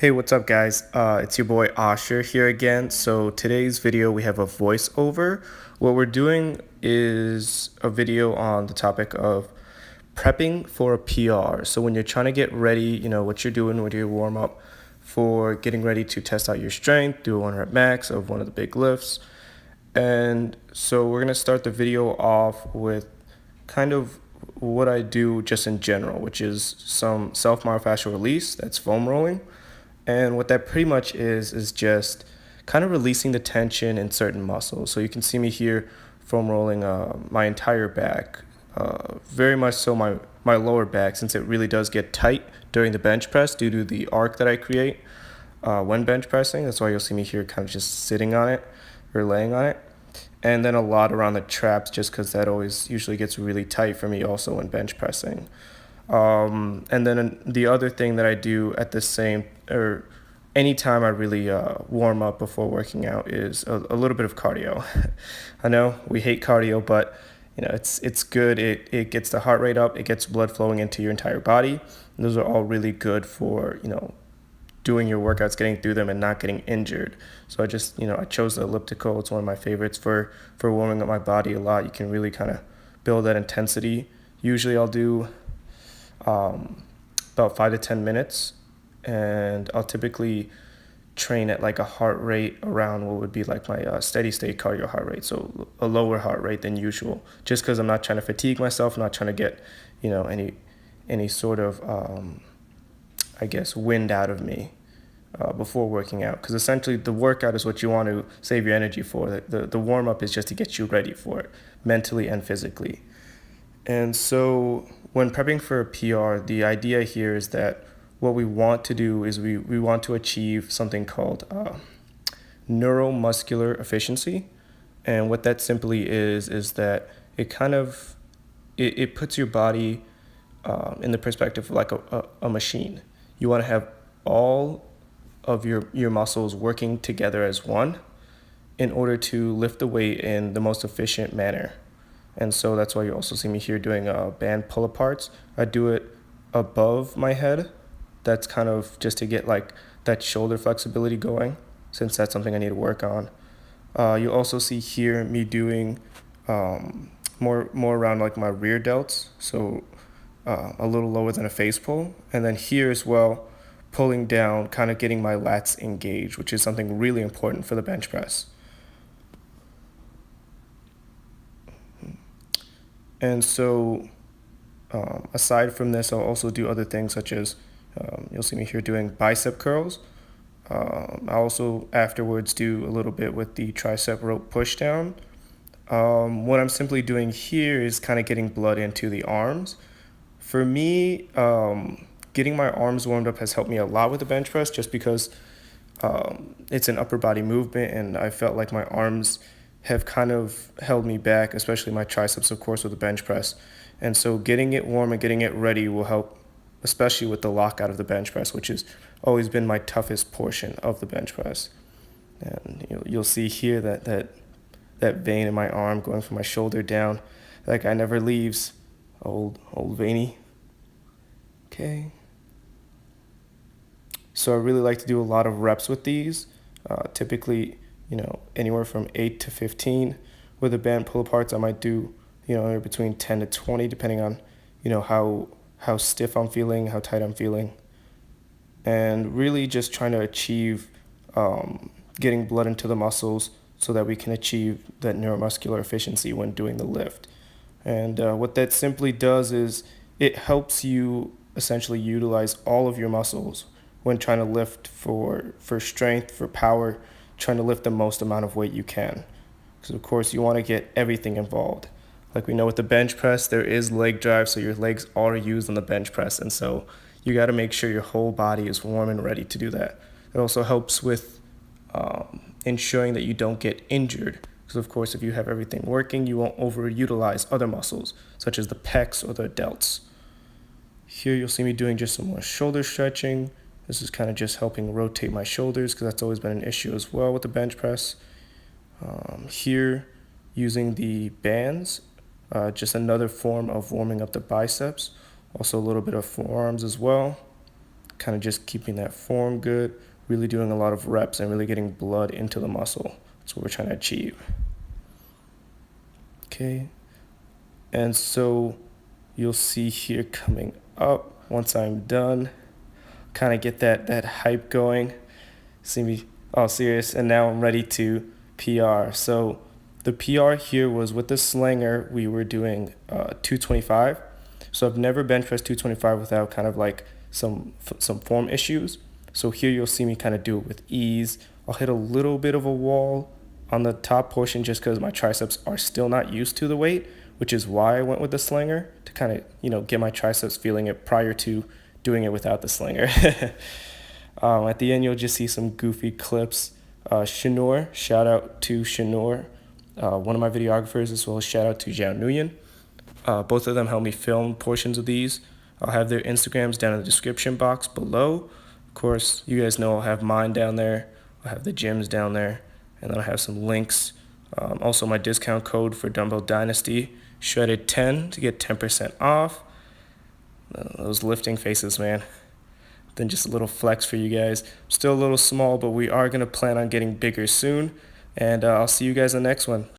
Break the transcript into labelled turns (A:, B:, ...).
A: Hey, what's up, guys? It's your boy Asher here again. So today's video we have a voiceover. What we're doing is a video on the topic of prepping for a PR. So when you're trying to get ready, what you're doing with your warm up for getting ready to test out your strength, do a 1 rep max of one of the big lifts. And so we're gonna start the video off with kind of what I do just in general, which is some self-myofascial release, that's foam rolling. And what that pretty much is just kind of releasing the tension in certain muscles. So you can see me here foam rolling my entire back, very much so my lower back, since it really does get tight during the bench press due to the arc that I create when bench pressing. That's why you'll see me here kind of just sitting on it or laying on it. And then a lot around the traps, just because that always usually gets really tight for me also when bench pressing. And then the other thing that I do at the same, or anytime I really warm up before working out, is a little bit of cardio. I know we hate cardio, but it's good. It gets the heart rate up, it gets blood flowing into your entire body. And those are all really good for doing your workouts, getting through them, and not getting injured. So I chose the elliptical. It's one of my favorites for warming up my body a lot. You can really kind of build that intensity. Usually I'll do about 5 to 10 minutes, and I'll typically train at like a heart rate around what would be like my steady state cardio heart rate, so a lower heart rate than usual, just because I'm not trying to fatigue myself, I'm not trying to get any sort of I guess wind out of me before working out, because essentially the workout is what you want to save your energy for. The warm-up is just to get you ready for it mentally and physically. And so when prepping for a PR, the idea here is that what we want to do is we want to achieve something called neuromuscular efficiency. And what that simply is that it puts your body in the perspective of like a machine. You want to have all of your muscles working together as one in order to lift the weight in the most efficient manner. And so that's why you also see me here doing band pull aparts. I do it above my head. That's kind of just to get like that shoulder flexibility going, since that's something I need to work on. You also see here me doing more around like my rear delts, so a little lower than a face pull. And then here as well, pulling down, kind of getting my lats engaged, which is something really important for the bench press. And so aside from this, I'll also do other things such as, you'll see me here doing bicep curls. I also afterwards do a little bit with the tricep rope push down. What I'm simply doing here is kind of getting blood into the arms. For me, getting my arms warmed up has helped me a lot with the bench press, just because it's an upper body movement, and I felt like my arms have kind of held me back, especially my triceps, of course, with the bench press. And so getting it warm and getting it ready will help, especially with the lockout of the bench press, which has always been my toughest portion of the bench press. And you'll see here that vein in my arm going from my shoulder down, that guy never leaves. Old veiny. Okay. So I really like to do a lot of reps with these, typically anywhere from 8 to 15. With the band pull aparts, I might do between 10 to 20, depending on how stiff I'm feeling, how tight I'm feeling, and really just trying to achieve getting blood into the muscles so that we can achieve that neuromuscular efficiency when doing the lift. And what that simply does is it helps you essentially utilize all of your muscles when trying to lift for strength, for power, trying to lift the most amount of weight you can. Because of course you want to get everything involved. Like we know with the bench press, there is leg drive, so your legs are used on the bench press, and so you got to make sure your whole body is warm and ready to do that. It also helps with ensuring that you don't get injured, because of course if you have everything working, you won't overutilize other muscles, such as the pecs or the delts. Here you'll see me doing just some more shoulder stretching. This is kind of just helping rotate my shoulders, because that's always been an issue as well with the bench press. Here, using the bands, just another form of warming up the biceps. Also a little bit of forearms as well. kind of just keeping that form good, really doing a lot of reps and really getting blood into the muscle. That's what we're trying to achieve. Okay, and so you'll see here coming up, once I'm done, kind of get that hype going. See me all serious, and now I'm ready to PR. So the PR here was with the Slanger, we were doing 225. So I've never bench pressed 225 without kind of like some form issues. So here you'll see me kind of do it with ease. I'll hit a little bit of a wall on the top portion just because my triceps are still not used to the weight, which is why I went with the Slanger to kind of, get my triceps feeling it prior to doing it without the Slanger. At the end, you'll just see some goofy clips. Shanor, shout out to Shanor, one of my videographers, as well as shout out to Zhao Nguyen. Both of them helped me film portions of these. I'll have their Instagrams down in the description box below. Of course, you guys know I'll have mine down there. I'll have the gyms down there, and then I'll have some links. Also, my discount code for Dumbbell Dynasty, Shredded10 to get 10% off. Those lifting faces, man. Then just a little flex for you guys. Still a little small, but we are going to plan on getting bigger soon. And I'll see you guys in the next one.